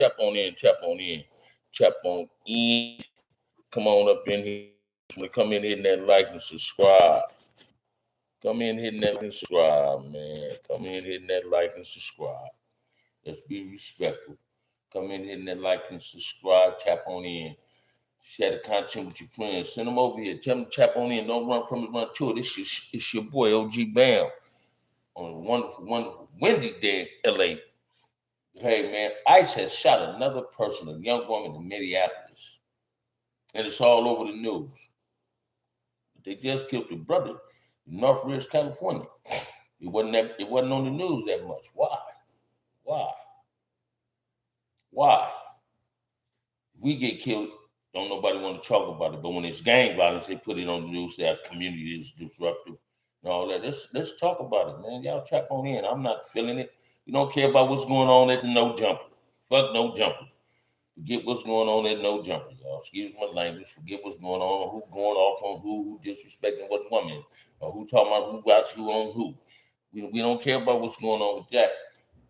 Tap on in, tap on in, tap on in. Come on up in here. Come in, hitting that like and subscribe. Come in, hitting that and subscribe, man. Come in, hitting that like and subscribe. Let's be respectful. Come in, hitting that like and subscribe. Tap on in. Share the content with your friends. Send them over here. Tell them to tap on in. Don't run from it, run to it. It's your boy, OG Bam, on a wonderful, wonderful, windy day in LA. Hey, man, ICE has shot another person, a young woman in Minneapolis. And it's all over the news. They just killed the brother in Northridge, California. It wasn't on the news that much. Why? Why? Why? We get killed, don't nobody want to talk about it. But when it's gang violence, they put it on the news that community is disruptive and all that. Let's talk about it, man. Y'all tap on in. I'm not feeling it. We don't care about what's going on at the No Jumper. Fuck No Jumper. Forget what's going on at No Jumper, y'all. Excuse my language. Forget what's going on, who going off on who disrespecting what woman, or who talking about who got who on who. We don't care about what's going on with that.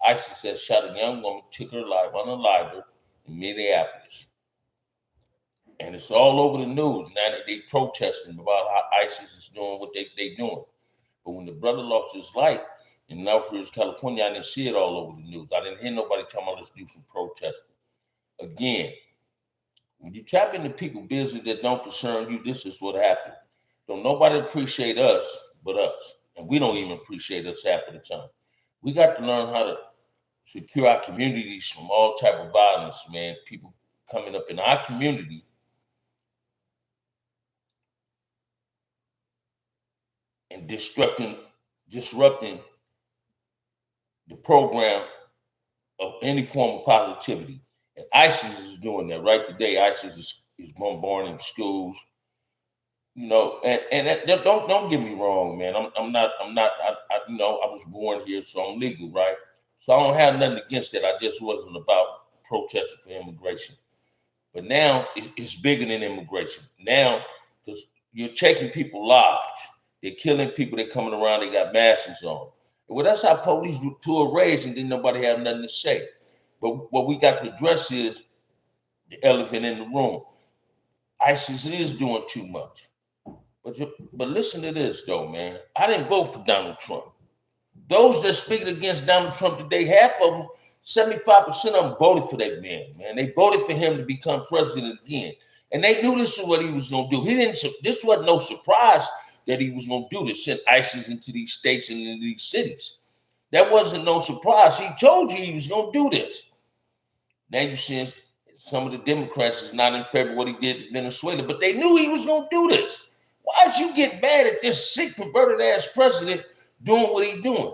ISIS has shot a young woman, took her life unalived her in Minneapolis. And it's all over the news now that they protesting about how ISIS is doing what they doing. But when the brother lost his life in Northridge, California, I didn't see it all over the news. I didn't hear nobody talking about let's do some protesting. Again, when you tap into people business that don't concern you, this is what happens. Don't nobody appreciate us but us. And we don't even appreciate us half of the time. We got to learn how to secure our communities from all type of violence, man. People coming up in our community and disrupting the program of any form of positivity. And ISIS is doing that right today. ISIS is bombarding schools, don't get me wrong, man. I'm not. I was born here, so I'm legal, right? So I don't have nothing against it. I just wasn't about protesting for immigration. But now it's bigger than immigration. Now, because you're taking people's lives, they're killing people. They're coming around. They got masks on. Well, that's how police to a rage, and then nobody have nothing to say. But what we got to address is the elephant in the room. ISIS is doing too much. But listen to this, though, man. I didn't vote for Donald Trump. Those that speaking against Donald Trump today, half of them, 75% of them voted for that man. They voted for him to become president again. And they knew this is what he was going to do. This wasn't no surprise that he was going to do this, send ISIS into these states and into these cities. That wasn't no surprise. He told you he was going to do this. Now you're seeing some of the Democrats is not in favor of what he did to Venezuela, but they knew he was going to do this. Why'd you get mad at this sick, perverted ass president doing what he's doing?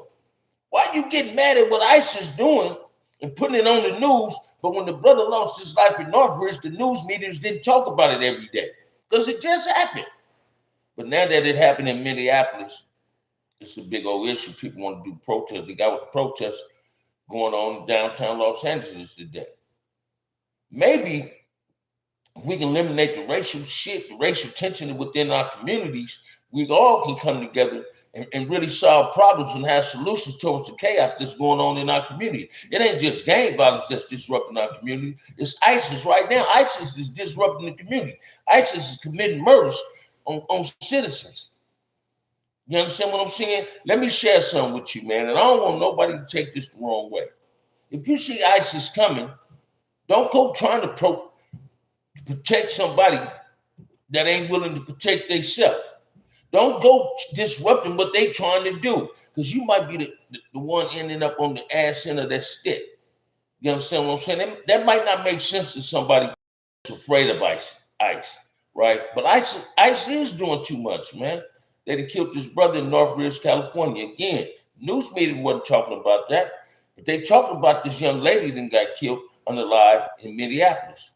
Why you get mad at what ISIS doing and putting it on the news, but when the brother lost his life in Northridge, the news medias didn't talk about it every day? Because it just happened. But now that it happened in Minneapolis, it's a big old issue. People want to do protests. They got protests going on in downtown Los Angeles today. Maybe if we can eliminate the racial shit, the racial tension within our communities, we all can come together and really solve problems and have solutions towards the chaos that's going on in our community. It ain't just gang violence that's disrupting our community. It's ISIS right now. ISIS is disrupting the community. ISIS is committing murders on citizens. You understand what I'm saying? Let me share something with you, man. And I don't want nobody to take this the wrong way. If you see ISIS coming, don't go trying to protect somebody that ain't willing to protect themselves. Don't go disrupting what they trying to do, because you might be the one ending up on the ass end of that stick. You understand what I'm saying? That might not make sense to somebody who's afraid of ICE, right? But ICE is doing too much, man. They killed this brother in Northridge, California. Again, news media wasn't talking about that, but they talked about this young lady that got killed unalive in Minneapolis.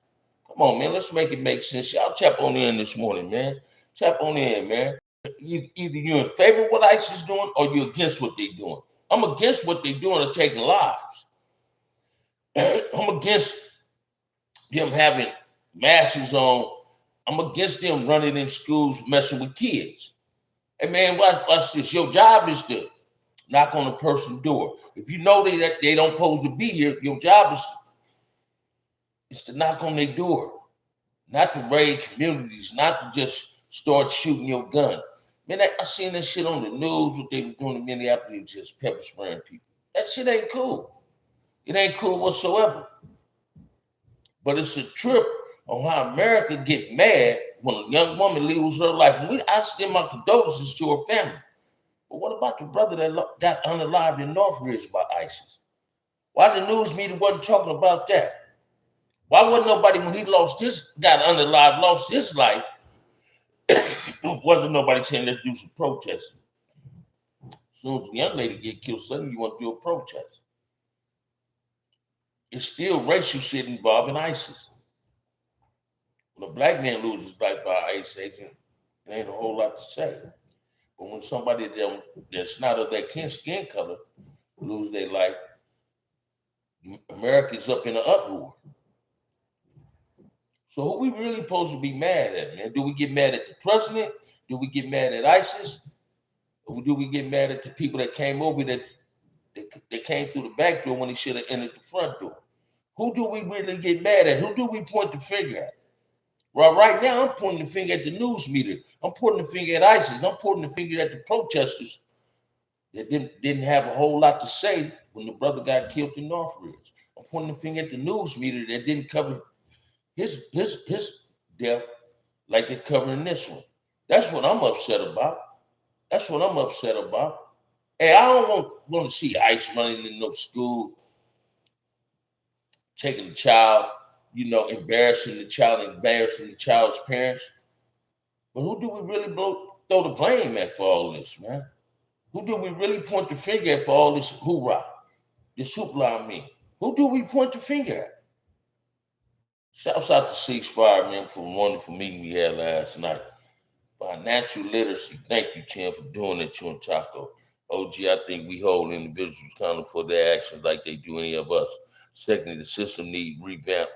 Come on, man. Let's make it make sense. Y'all tap on in this morning, man. Tap on in, man. Either you're in favor of what ICE is doing or you're against what they're doing. I'm against what they're doing of taking lives. I'm against them having masks on. I'm against them running in schools, messing with kids. And man, watch this. Your job is to knock on a person's door. If you know that they don't supposed to be here, your job is It's to knock on their door, not to raid communities, not to just start shooting your gun. Man, I seen that shit on the news, what they was doing in Minneapolis, just pepper spraying people. That shit ain't cool. It ain't cool whatsoever. But it's a trip on how America get mad when a young woman loses her life. And I extend my condolences to her family. But what about the brother that got unalived in Northridge by ISIS? Why the news media wasn't talking about that? Why wasn't nobody, when he got unalived, lost his life, wasn't nobody saying let's do some protesting? As soon as the young lady get killed, suddenly you want to do a protest. It's still racial shit involving ISIS. When a black man loses his life by an ISIS agent, it ain't a whole lot to say. But when somebody that's not of that skin color lose their life, America's up in an uproar. So who we really supposed to be mad at, man? Do we get mad at the president? Do we get mad at ISIS? Or do we get mad at the people that came over that came through the back door when they should have entered the front door? Who do we really get mad at? Who do we point the finger at? Well, right now, I'm pointing the finger at the news media. I'm pointing the finger at ISIS. I'm pointing the finger at the protesters that didn't have a whole lot to say when the brother got killed in Northridge. I'm pointing the finger at the news media that didn't cover his death like they're covering this one. That's what I'm upset about. That's what I'm upset about. Hey, I don't want to see ICE running in no school, taking the child, embarrassing the child's parents. But who do we really throw the blame at for all this, man? Who do we really point the finger at for all this hoorah, this hoopla mean? Who do we point the finger at? Shouts out to Ceasefire, man, for a wonderful meeting we had last night. Financial literacy. Thank you, Tim, for doing it, you and Taco. OG, I think we hold individuals accountable for their actions like they do any of us. Secondly, the system needs revamp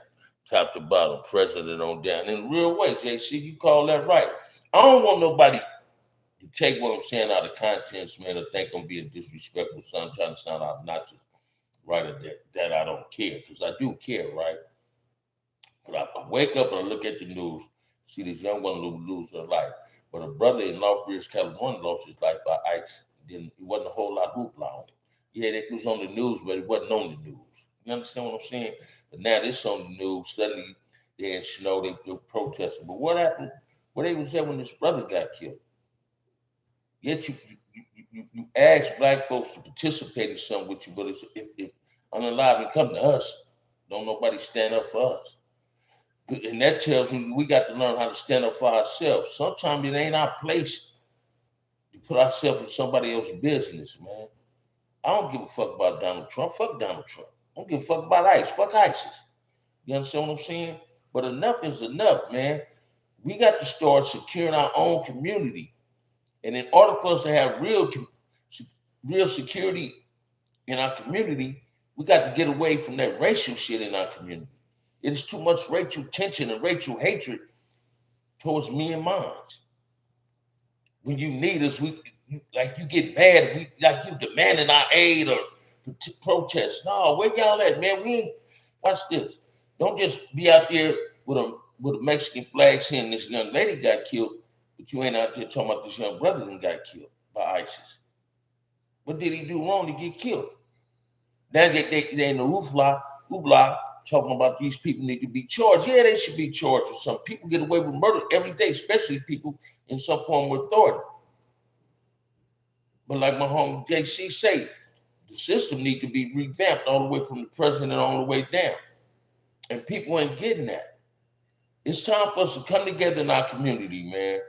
top to bottom, president on down. In a real way, JC, you call that right. I don't want nobody to take what I'm saying out of context, man, or think I'm being disrespectful, so I'm trying to sound obnoxious, right, or that I don't care, because I do care, right? But I wake up and I look at the news, see this young woman lose her life. But a brother in Northridge, California lost his life by ICE. Then it wasn't a whole lot of hoopla on it. Yeah, it was on the news, but it wasn't on the news. You understand what I'm saying? But now this on the news. Suddenly they're in snow, they're protesting. But what happened? Where they was there when this brother got killed? Yet you ask black folks to participate in something with you, but if unalive and come to us, don't nobody stand up for us. And that tells me we got to learn how to stand up for ourselves. Sometimes it ain't our place to put ourselves in somebody else's business, man. I don't give a fuck about Donald Trump. Fuck Donald Trump. I don't give a fuck about ICE. Fuck ISIS. You understand what I'm saying? But enough is enough, man. We got to start securing our own community. And in order for us to have real security in our community, we got to get away from that racial shit in our community. It is too much racial tension and racial hatred towards me and mine. When you need us, you get mad, like you demanding our aid or protest. No, where y'all at, man? We ain't. Watch this. Don't just be out there with a Mexican flag saying this young lady got killed, but you ain't out there talking about this young brother that got killed by ISIS. What did he do wrong to get killed? Now they in the hoopla talking about these people need to be charged. Yeah, they should be charged with something. People get away with murder every day, especially people in some form of authority. But like my homie JC say, the system need to be revamped all the way from the president all the way down. And people ain't getting that. It's time for us to come together in our community, man.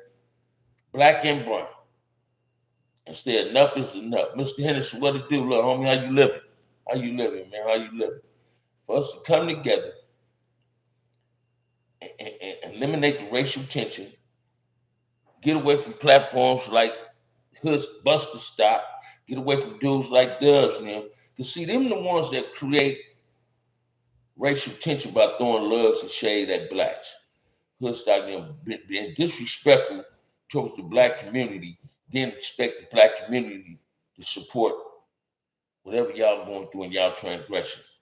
Black and brown. And say enough is enough. Mr. Henderson, what it do? Look, homie, how you living? How you living, man? How you living? For us to come together and eliminate the racial tension, get away from platforms like Hoods Buster Stop, get away from dudes like Dubs and them. Because see, them the ones that create racial tension by throwing loves and shade at blacks. Hood Stop them being disrespectful towards the black community, then expect the black community to support whatever y'all going through in y'all transgressions.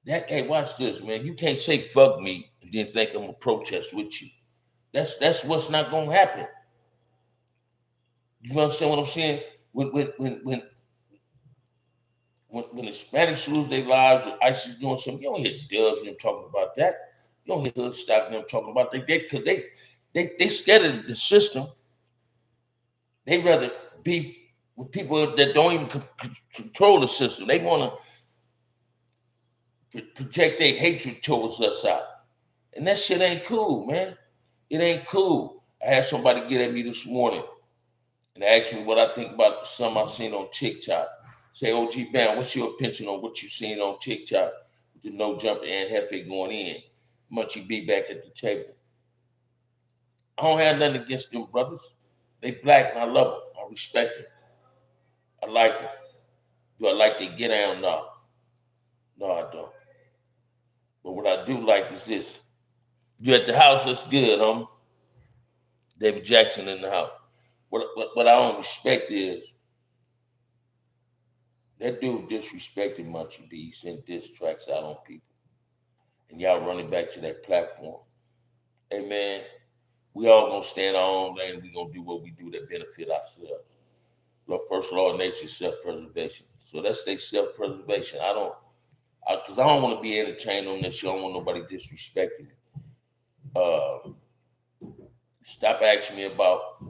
Hey, watch this, man. You can't say fuck me and then think I'm gonna protest with you. That's what's not gonna happen. You understand what I'm saying? When Hispanics lose their lives, or ISIS doing something, you don't hear Dubs and them talking about that. You don't hear Hoodstock and them talking about that because they scared of the system. They rather be with people that don't even control the system. They want to project their hatred towards us out. And that shit ain't cool, man. It ain't cool. I had somebody get at me this morning and ask me what I think about some I've seen on TikTok. Say, OG Bam, what's your opinion on what you've seen on TikTok with the no jumper and Hefe going in? Munchie B back at the table. I don't have nothing against them brothers. They black and I love them. I respect them. I like them. Do I like to get down? No. No, I don't. But what I do like is this. You at the house, that's good, David Jackson in the house. What I don't respect is that dude disrespected Munchie B. He sent diss tracks out on people. And y'all running back to that platform. Hey, man, we all gonna stand our own lane. We gonna do what we do that benefit ourselves. Look, first law of nature is self-preservation. So that's their self-preservation. Because I don't want to be entertained on this show. I don't want nobody disrespecting me. Stop asking me about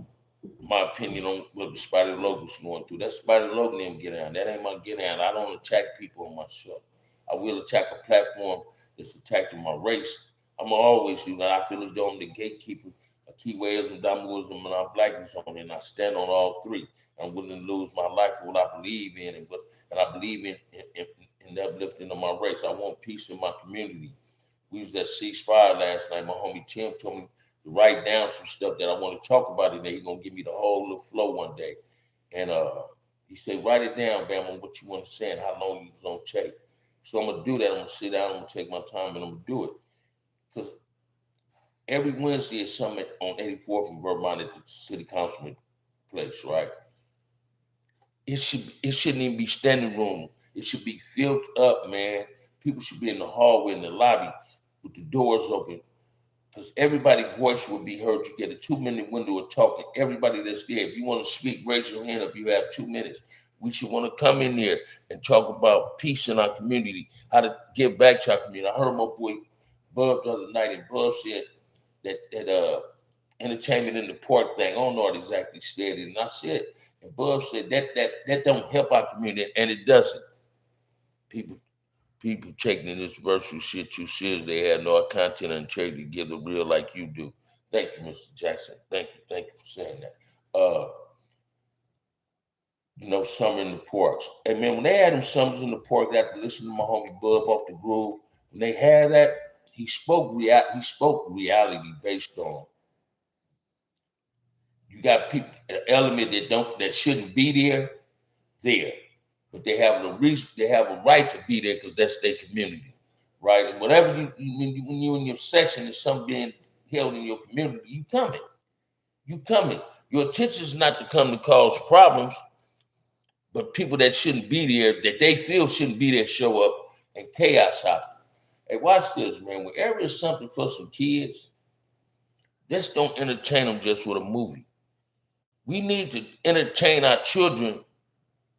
my opinion on what the Spider Logan's going through. That's Spider Logan didn't get down. That ain't my get down. I don't attack people on my show. I will attack a platform that's attacking my race. I'm gonna always do that. I feel as though I'm the gatekeeper of Keywaism, Damoism, and our blackness on it, and I stand on all three. I'm willing to lose my life for what I believe in, and I believe in the uplifting of my race. I want peace in my community. We was at ceasefire last night. My homie Tim told me to write down some stuff that I want to talk about in there. He's gonna give me the whole little flow one day. And he said, write it down, Bam, on what you want to say and how long you was gonna take. So I'm gonna do that. I'm gonna sit down, I'm gonna take my time, and I'm gonna do it. Because every Wednesday is something on 84th in Vermont at the city councilman place, right? It shouldn't even be standing room. It should be filled up, man. People should be in the hallway, in the lobby, with the doors open, because everybody's voice will be heard. You get a 2-minute window of talking. Everybody that's there, if you want to speak, raise your hand up. You have 2 minutes. We should want to come in there and talk about peace in our community, how to give back to our community. I heard my boy Bub the other night, and Bub said that entertainment in the park thing. I don't know what exactly said it, and I said, and Bub said that don't help our community, and it doesn't. People taking this virtual shit too serious. They have no content and integrity to give the real like you do. Thank you, Mr. Jackson. Thank you for saying that. Summer in the parks. And man, when they had them summers in the park, after listening to my homie Bub off the Groove, when they had that, he spoke reality based on. You got people, an element that shouldn't be there. But they have a right to be there because that's their community, right? And whatever when you in your section is something being held in your community, you coming. Your intention is not to come to cause problems, but people that shouldn't be there, that they feel shouldn't be there, show up and chaos happen. Hey, watch this, man. Wherever there's something for some kids, just don't entertain them just with a movie. We need to entertain our children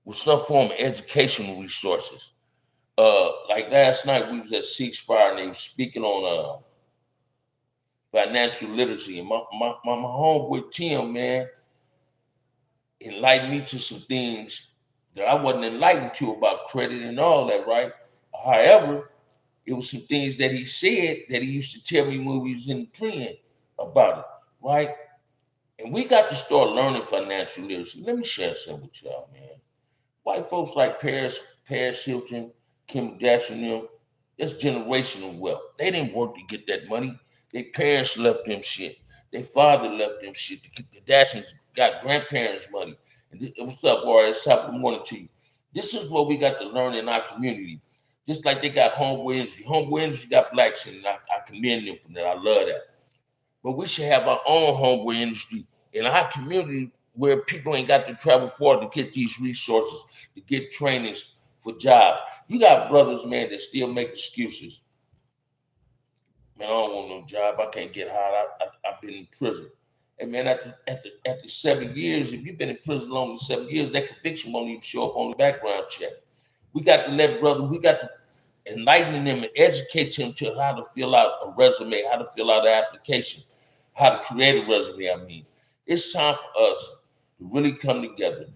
with some form of educational resources. Like last night, we was at ceasefire and they were speaking on financial literacy. And my homeboy Tim, man, enlightened me to some things that I wasn't enlightened to about credit and all that, right? However, it was some things that he said that he used to tell me when we was in the pen about it, right? And we got to start learning financial literacy. Let me share something with y'all, man. White folks like Paris Hilton, Kim Kardashian, them, that's generational wealth. They didn't work to get that money. Their parents left them shit. Their father left them shit. The Kardashians got grandparents' money. And what's up, Warren? It's top of the morning to you. This is what we got to learn in our community. Just like they got Homeboy Industry. Homeboy Industry got blacks in it. I commend them for that. I love that. But we should have our own Homeboy Industry in our community where people ain't got to travel far to get these resources, to get trainings for jobs. You got brothers, man, that still make excuses. Man, I don't want no job. I can't get hired. I've been in prison. And man, after 7 years, if you've been in prison longer than 7 years, that conviction won't even show up on the background check. We got to we got to enlighten them and educate them to how to fill out a resume, how to fill out an application, how to create a resume. I mean, it's time for us to really come together,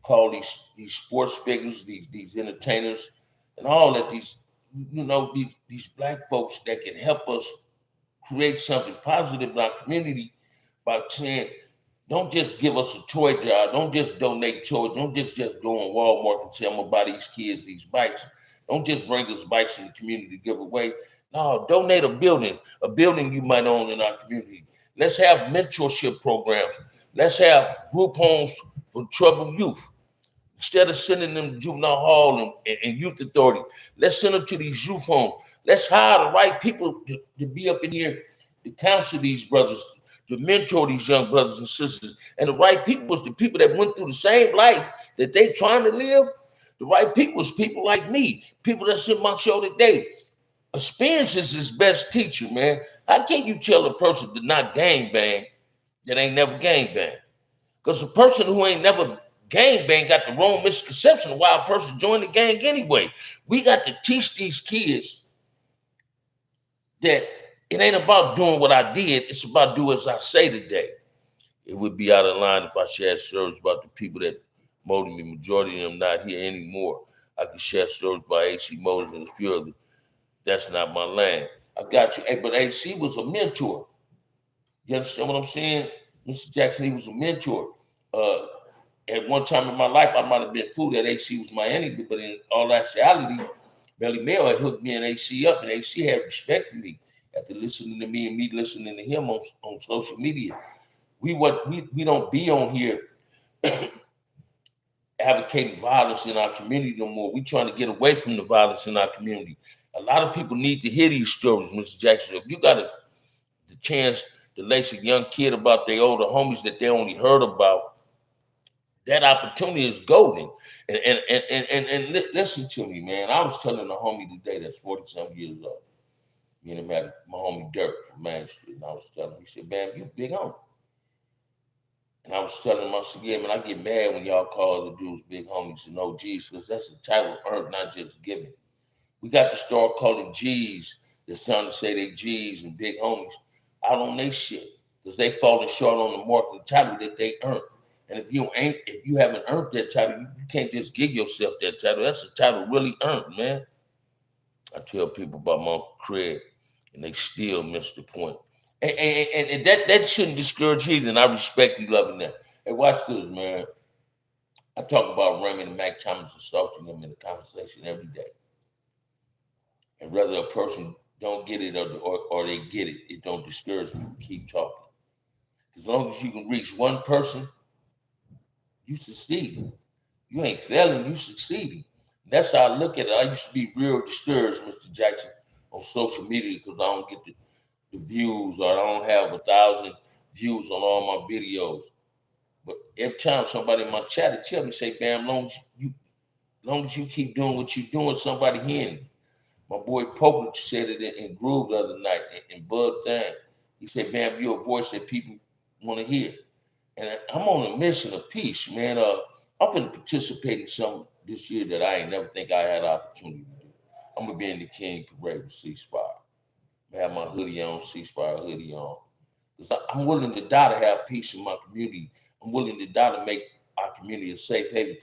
call these sports figures, these entertainers, and all that these black folks that can help us create something positive in our community by saying, don't just give us a toy jar. Don't just donate toys. Don't just go on Walmart and say, I'm gonna buy these kids these bikes. Don't just bring us bikes in the community to give away. No, donate a building you might own in our community. Let's have mentorship programs. Let's have group homes for troubled youth. Instead of sending them to juvenile hall and youth authority, let's send them to these youth homes. Let's hire the right people to be up in here to counsel these brothers, to mentor these young brothers and sisters. And the right people is the people that went through the same life that they trying to live. The right people is people like me, people that's in my show today. Experience is his best teacher, man. How can you tell a person to not gang bang that ain't never gang bang? Because a person who ain't never gang bang got the wrong misconception of why a person joined the gang anyway. We got to teach these kids that it ain't about doing what I did. It's about doing as I say today. It would be out of line if I shared stories about the people that molded me. Majority of them not here anymore. I could share stories about A.C. Moses and a few others. That's not my lane. I got you. Hey, but A.C. was a mentor. You understand what I'm saying? Mr. Jackson, he was a mentor. At one time in my life, I might have been fooled that A.C. was my enemy, but in all actuality, Belly Mel had hooked me and A.C. up, and A.C. had respect for me after listening to me and me listening to him on social media. We don't be on here advocating violence in our community no more. We trying to get away from the violence in our community. A lot of people need to hear these stories, Mr. Jackson. If you got the chance to lace a young kid about their older homies that they only heard about, that opportunity is golden. And listen to me, man. I was telling a homie today that's 40-some years old. Me and him had my homie Dirk from Main Street, and I was telling him, he said, "Bam, you big homie." And I was telling him, I said, "Yeah, man, I get mad when y'all call the dudes big homies and OGs, because that's a title earned, not just given. We got to start calling G's that's trying to say they G's and big homies out on their shit, because they falling short on the mark of the title that they earned. And if you haven't earned that title, you can't just give yourself that title. That's a title really earned, man." I tell people about my Uncle Craig, and they still miss the point. And that shouldn't discourage either, and I respect you loving that. Hey, watch this, man. I talk about Raymond and Mac Thomas assaulting them in the conversation every day. And whether a person don't get it or they get it, it don't discourage me. Keep talking. As long as you can reach one person, you succeed. You ain't failing, you succeeding. That's how I look at it. I used to be real discouraged, Mr. Jackson, on social media because I don't get the views, or I don't have 1,000 views on all my videos. But every time somebody in my chat would tell me, say, "Bam, long as you keep doing what you're doing, somebody hearing you." My boy Poker said it in Groove the other night, in Bud Thang. He said, "Bam, you're a voice that people want to hear." And I'm on a mission of peace, man. I'm going to participate in something this year that I ain't never think I had an opportunity to do. I'm going to be in the King Parade with Ceasefire. I have my hoodie on, Ceasefire hoodie on. Because I'm willing to die to have peace in my community. I'm willing to die to make our community a safe haven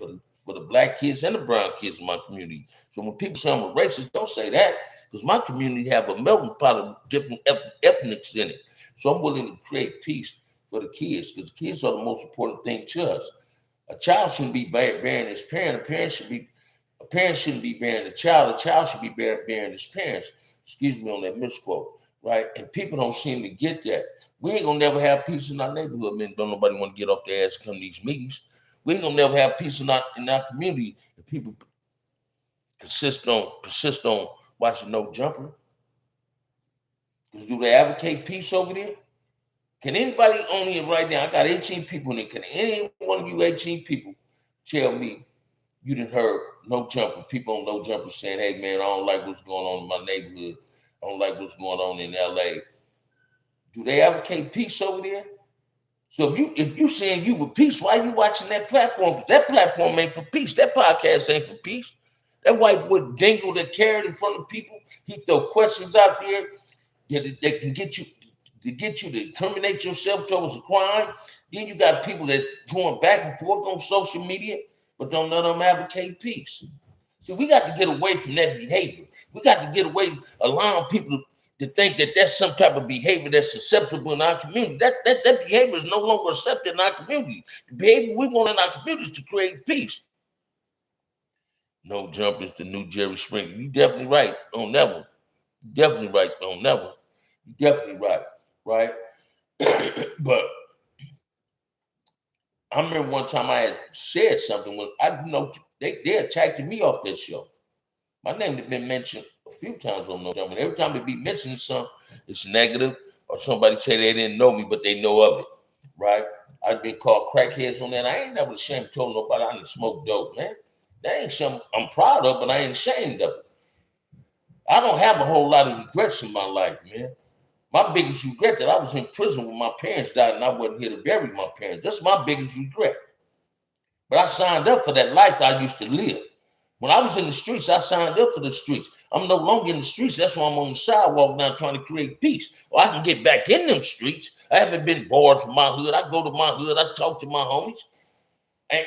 for the black kids and the brown kids in my community. So when people say I'm a racist, don't say that, because my community have a melting pot of different ethnics in it. So I'm willing to create peace for the kids, because kids are the most important thing to us. A child shouldn't be bearing his parent. A parent shouldn't be bearing a child should be bearing his parents. Excuse me on that misquote, right? And people don't seem to get that. We ain't gonna never have peace in our neighborhood, man. Don't nobody want to get off their ass and come to these meetings. We ain't gonna never have peace in our community if people persist on watching No Jumper. Because do they advocate peace over there? Can anybody on here right now? I got 18 people in here. Can any one of you 18 people tell me you didn't heard No Jumper, people on No Jumper saying, hey man, I don't like what's going on in my neighborhood. I don't like what's going on in LA. Do they advocate peace over there? So if you saying you with peace, why are you watching that platform? That platform ain't for peace. That podcast ain't for peace. That white boy Dingle that carried in front of people, he throw questions out there that can get you to incriminate yourself towards a crime. Then you got people that's going back and forth on social media, but don't let them advocate peace. So we got to get away from that behavior. We got to get away, allowing people to think that that's some type of behavior that's acceptable in our community. That behavior is no longer accepted in our community. The behavior we want in our community is to create peace. No Jump is the new Jerry Springer. You definitely right on that one. Definitely right on that one. You definitely right? But I remember one time I had said something when they attacked me off this show. My name had been mentioned a few times on No Jump, and every time they be mentioning something, it's negative, or somebody say they didn't know me, but they know of it, right? I've been called crackheads on that. I ain't never ashamed told nobody I didn't smoke dope, man. That ain't something I'm proud of, but I ain't ashamed of it. I don't have a whole lot of regrets in my life, man. My biggest regret that I was in prison when my parents died and I wasn't here to bury my parents. That's my biggest regret. But I signed up for that life that I used to live. When I was in the streets, I signed up for the streets. I'm no longer in the streets. That's why I'm on the sidewalk now trying to create peace. Or I can get back in them streets. I haven't been bored from my hood. I go to my hood. I talk to my homies. And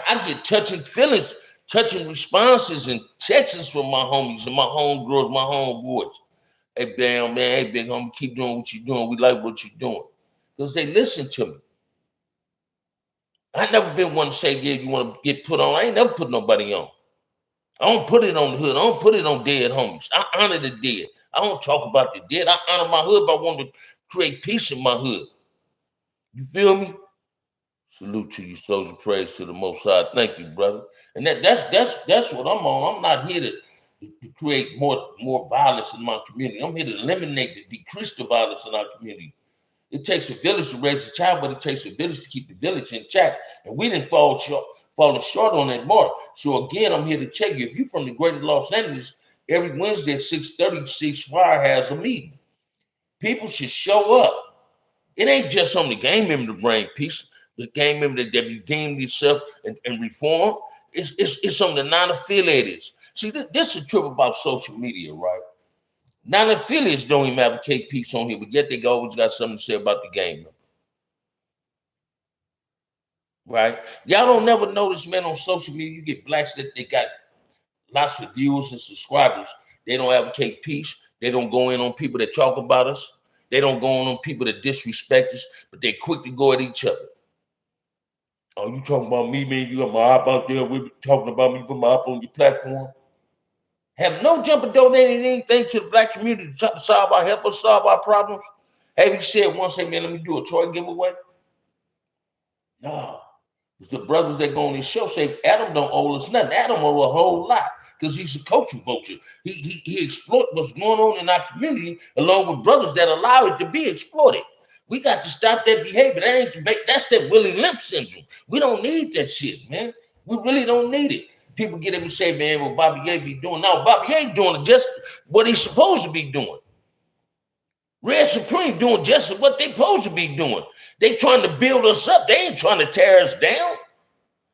I get touching feelings, touching responses and texts from my homies and my homegirls, my homeboys. Hey, damn, man, hey, big homie, keep doing what you're doing. We like what you're doing. Because they listen to me. I never been one to say, yeah, you want to get put on. I ain't never put nobody on. I don't put it on the hood. I don't put it on dead homies. I honor the dead. I don't talk about the dead. I honor my hood, but I want to create peace in my hood. You feel me? Salute to you, soldier. Praise to the Most High. Thank you, brother. And that's what I'm on. I'm not here to create more violence in my community. I'm here to eliminate, decrease the violence in our community. It takes a village to raise a child, but it takes a village to keep the village in check. And we didn't falling short on that mark. So again, I'm here to tell you, if you're from the greater Los Angeles, every Wednesday at 6:30, C Spire has a meeting. People should show up. It ain't just on the gang member to bring peace, the gang member that redeem themselves and reform. It's on the non-affiliated. See, this is a trip about social media, right? Non-affiliates don't even advocate peace on here, but yet they always got something to say about the game. Right? Y'all don't never notice, man, on social media, you get blacks that they got lots of viewers and subscribers. They don't advocate peace. They don't go in on people that talk about us. They don't go on people that disrespect us, but they quick to go at each other. Oh, you talking about me, man? You got my op out there. We talking about me, put my op on your platform. Have No Jumper donated anything to the black community to help us solve our problems? Have you said once, hey man, let me do a toy giveaway? No. The brothers that go on this show say Adam don't owe us nothing. Adam owe a whole lot because he's a culture vulture. He exploit what's going on in our community along with brothers that allow it to be exploited. We got to stop that behavior. That's that Willie Limp syndrome. We don't need that shit, man. We really don't need it. People get him and say, man, what Bobby Ye be doing. Now, Bobby Ye doing just what he's supposed to be doing. Red Supreme doing just what they supposed to be doing. They trying to build us up. They ain't trying to tear us down.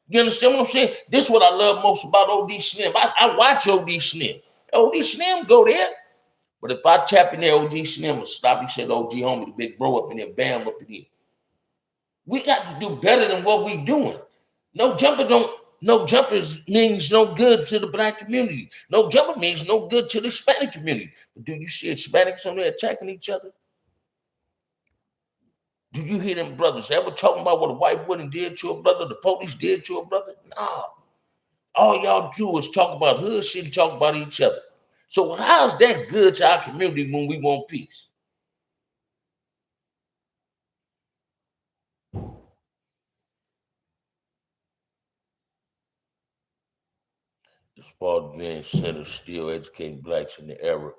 You understand what I'm saying? This is what I love most about OD Slim. I watch OD Slim. OD Slim go there. But if I tap in there, OD Slim will stop. He said, OG homie, the big bro up in there, bam up in here. We got to do better than what we doing. No jumpers means no good to the black community. No jumper means no good to the Hispanic community. But do you see Hispanics on there attacking each other? Do you hear them brothers ever talking about what a white woman did to a brother, the police did to a brother? No. All y'all do is talk about hood shit and talk about each other. So how's that good to our community when we want peace? This part of being center still educating blacks in the era,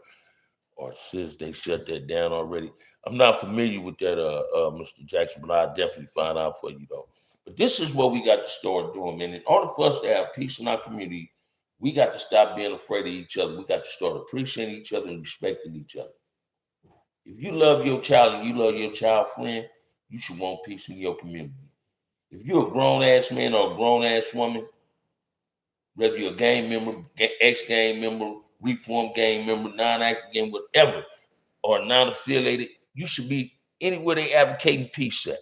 or since they shut that down already. I'm not familiar with that, Mr. Jackson, but I'll definitely find out for you though. But this is what we got to start doing, man. In order for us to have peace in our community, we got to stop being afraid of each other. We got to start appreciating each other and respecting each other. If you love your child and you love your child friend, you should want peace in your community. If you're a grown-ass man or a grown-ass woman, whether you're a gang member, ex-gang member, reform gang member, non-active gang, whatever, or non-affiliated, you should be anywhere they advocating peace at.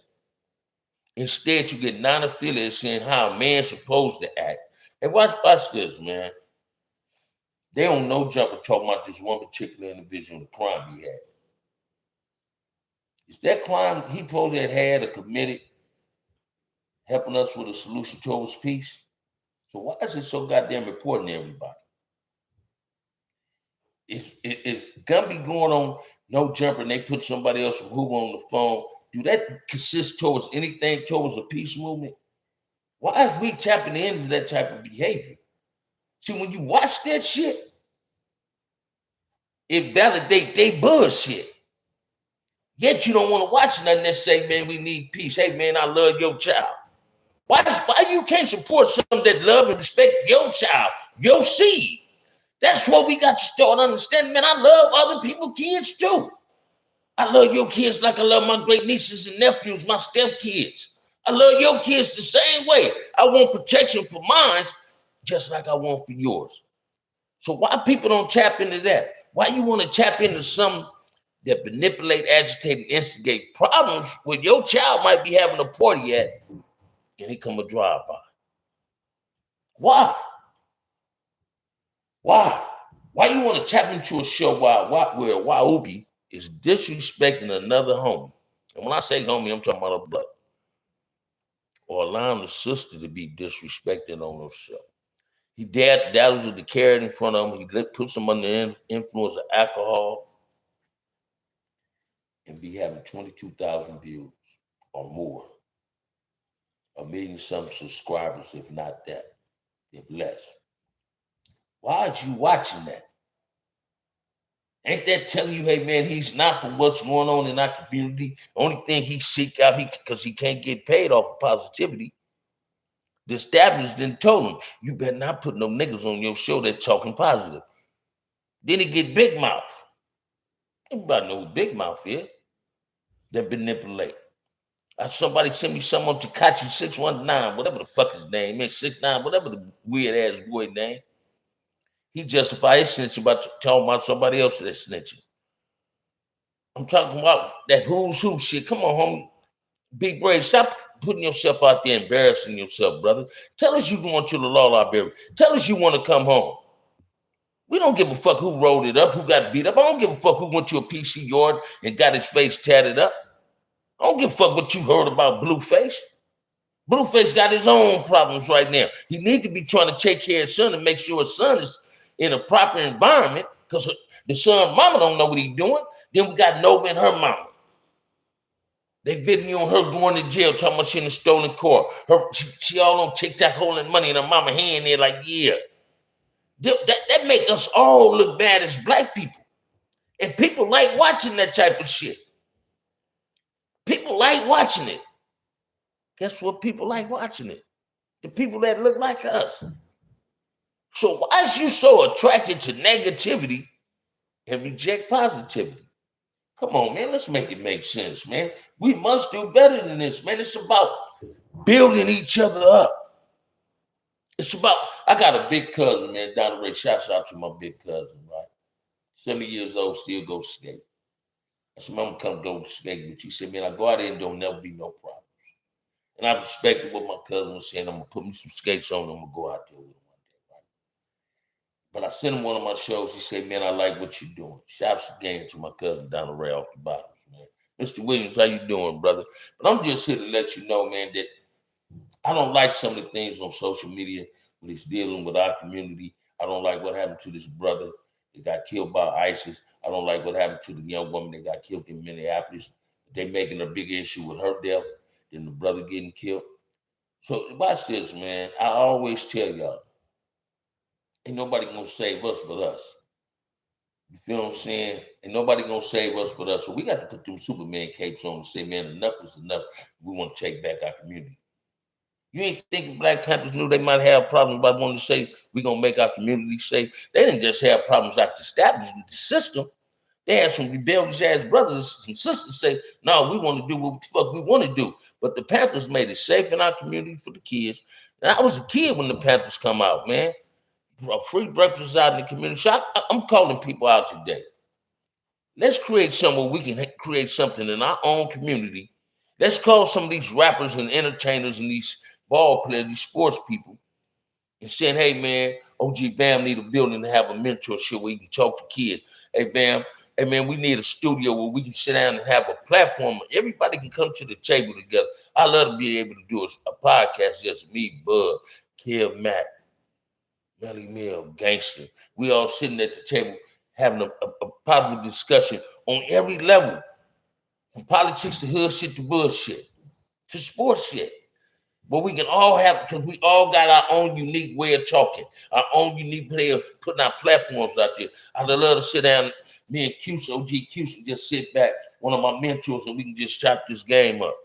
Instead, you get non-affiliated saying how a man's supposed to act. And watch this, man. They don't know jumper talking about this one particular individual, the crime he had. Is that crime he supposed to had or committed helping us with a solution towards peace? So why is it so goddamn important to everybody? If gun be going on no jumper and they put somebody else from Hoover on the phone, do that consist towards anything towards a peace movement? Why is we tapping into that type of behavior? See, when you watch that shit, it validates they bullshit. Yet you don't want to watch nothing that say, man, we need peace. Hey, man, I love your child. Why you can't support something that love and respect your child, your seed? That's what we got to start understanding, man. I love other people's kids too. I love your kids like I love my great nieces and nephews, my stepkids. I love your kids the same way. I want protection for mine just like I want for yours. So why people don't tap into that? Why you want to tap into something that manipulate, agitate, and instigate problems where your child might be having a party at and he come a drive-by? Why? Why you want to tap into a show where Ubi is disrespecting another homie? And when I say homie, I'm talking about a brother. Or allowing the sister to be disrespected on those show. He daddles with the carrot in front of him. He puts him under the influence of alcohol and be having 22,000 views or more. 1 million some subscribers, if not that, if less. Why are you watching that? Ain't that telling you, hey man, he's not for what's going on in our community? Only thing he seek out, because he can't get paid off of positivity. The establishment told him, you better not put no niggas on your show that talking positive. Then he get big mouth. Everybody know who Big Mouth is. That manipulate. Somebody sent me something on Tekashi 619, whatever the fuck his name is, 69, whatever the weird ass boy name. He justified his snitching by talking about somebody else that's snitching. I'm talking about that who's who shit. Come on, homie. Be brave. Stop putting yourself out there, embarrassing yourself, brother. Tell us you going to the law library. Tell us you want to come home. We don't give a fuck who rolled it up, who got beat up. I don't give a fuck who went to a PC yard and got his face tatted up. I don't give a fuck what you heard about Blueface. Blueface got his own problems right now. He need to be trying to take care of his son and make sure his son is in a proper environment, because the son mama don't know what he's doing. Then we got Nova and her mama. They video on her going to jail, talking about she in a stolen car. She all on TikTok holding money in her mama hand there like, yeah. That make us all look bad as black people. And people like watching that type of shit. People like watching it. Guess what? People like watching it. The people that look like us. So why is you so attracted to negativity and reject positivity? Come on, man. Let's make it make sense, man. We must do better than this, man. It's about building each other up. It's about, I got a big cousin, man, Donald Ray. Shouts out to my big cousin, right? 70 years old, still go skate. I said, Mama, come go skate with you. She said, man, I go out there and don't never be no problems. And I respected what my cousin was saying. I'm going to put me some skates on and I'm going to go out there with him one day, right? But I sent him one of my shows. He said, man, I like what you're doing. Shouts again to my cousin Donald Ray off the bottom, man. Mr. Williams, how you doing, brother? But I'm just here to let you know, man, that I don't like some of the things on social media when he's dealing with our community. I don't like what happened to this brother that got killed by ISIS. I don't like what happened to the young woman that got killed in Minneapolis. They making a big issue with her death than the brother getting killed. So watch this, man. I always tell y'all, ain't nobody gonna save us but us. You feel what I'm saying? Ain't nobody gonna save us but us. So we got to put them Superman capes on and say, man, enough is enough. We want to take back our community. You ain't think Black Panthers knew they might have problems about wanting to say we're gonna make our community safe. They didn't just have problems like the establishment, the system. They had some rebellious ass brothers and sisters say, no, we want to do what the fuck we want to do. But the Panthers made it safe in our community for the kids. And I was a kid when the Panthers come out, man. A free breakfast out in the community. So I'm calling people out today. Let's create something where we can create something in our own community. Let's call some of these rappers and entertainers and these ball players, these sports people, and saying, hey, man, OG Bam need a building to have a mentorship where you can talk to kids. Hey, Bam, hey, man, we need a studio where we can sit down and have a platform. Everybody can come to the table together. I love to be able to do a podcast, just me, Bud, Kev Mack, Melly Mill, Gangster. We all sitting at the table having a positive discussion on every level, from politics to hood shit to bullshit to sports shit. But we can all have, because we all got our own unique way of talking, our own unique way of putting our platforms out there. I'd love to sit down, me and Cuse, OG Cuse, and just sit back, one of my mentors, and we can just chop this game up.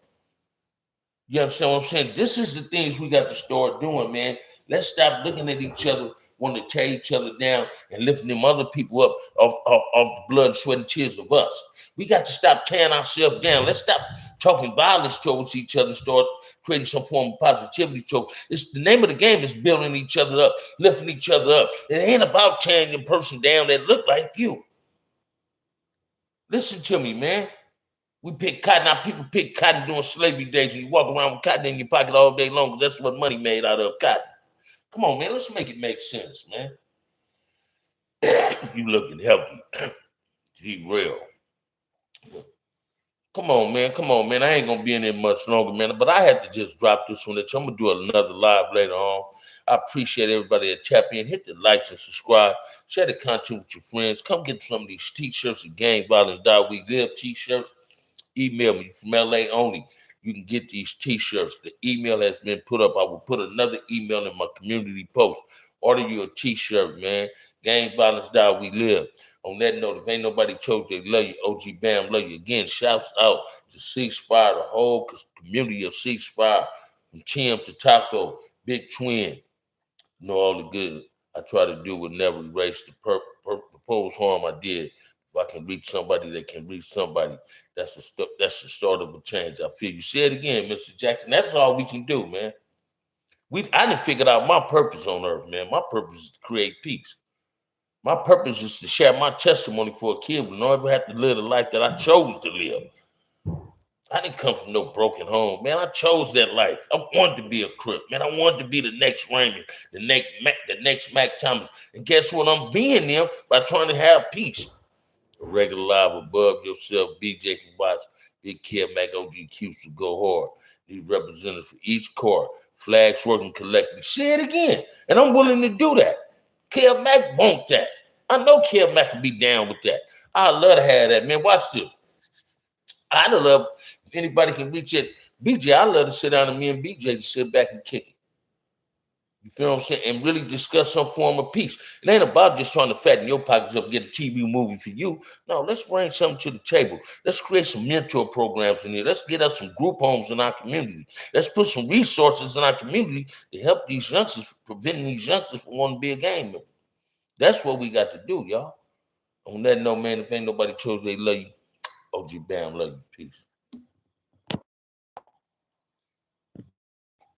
You understand what I'm saying? This is the things we got to start doing, man. Let's stop looking at each other, wanting to tear each other down and lifting them other people up off the blood, sweat, and tears of us. We got to stop tearing ourselves down. Let's stop talking violence towards each other, start creating some form of positivity. It's the name of the game is building each other up, lifting each other up. It ain't about tearing the person down that look like you. Listen to me, man. We pick cotton. Now people pick cotton during slavery days, and you walk around with cotton in your pocket all day long because that's what money made out of, cotton. Come on, man. Let's make it make sense, man. You looking healthy. Be real. Come on, man. Come on, man. I ain't gonna be in there much longer, man. But I had to just drop this one. I'm gonna do another live later on. I appreciate everybody that tap in. Hit the likes and subscribe. Share the content with your friends. Come get some of these t-shirts and Gang Violence Die We Live t-shirts. Email me from LA only. You can get these t-shirts. The email has been put up. I will put another email in my community post. Order you a t-shirt, man. Gang Violence Die We Live. On that note, if ain't nobody told you they love you, OG Bam love you. Again, shouts out to Ceasefire, the whole community of Ceasefire, from Tim to Taco, Big Twin. You know all the good I try to do would never erase the proposed harm I did. If I can reach somebody, they can reach somebody. That's the start of a change. I feel you. Say it again, Mr. Jackson. That's all we can do, man. I done figured out my purpose on earth, man. My purpose is to create peace. My purpose is to share my testimony for a kid who never had to live the life that I chose to live. I didn't come from no broken home, man. I chose that life. I wanted to be a Crip, man. I wanted to be the next Raymond, the next Mac Thomas. And guess what? I'm being them by trying to have peace. A regular live above yourself, BJ can watch, Big Kid Mac OG Cuse to go hard. These representatives for each court, flags working collectively. Say it again, and I'm willing to do that. Kev Mack want that. I know Kev Mack can be down with that. I'd love to have that, man. Watch this. I'd love if anybody can reach it. BJ, I'd love to sit down and me and BJ to sit back and kick it. You feel what I'm saying? And really discuss some form of peace. It ain't about just trying to fatten your pockets up and get a TV movie for you. No, let's bring something to the table. Let's create some mentor programs in here. Let's get us some group homes in our community. Let's put some resources in our community to help these youngsters, preventing these youngsters from wanting to be a gang member. That's what we got to do, y'all. On that note, man, if ain't nobody told you they love you, OG Bam love you. Peace.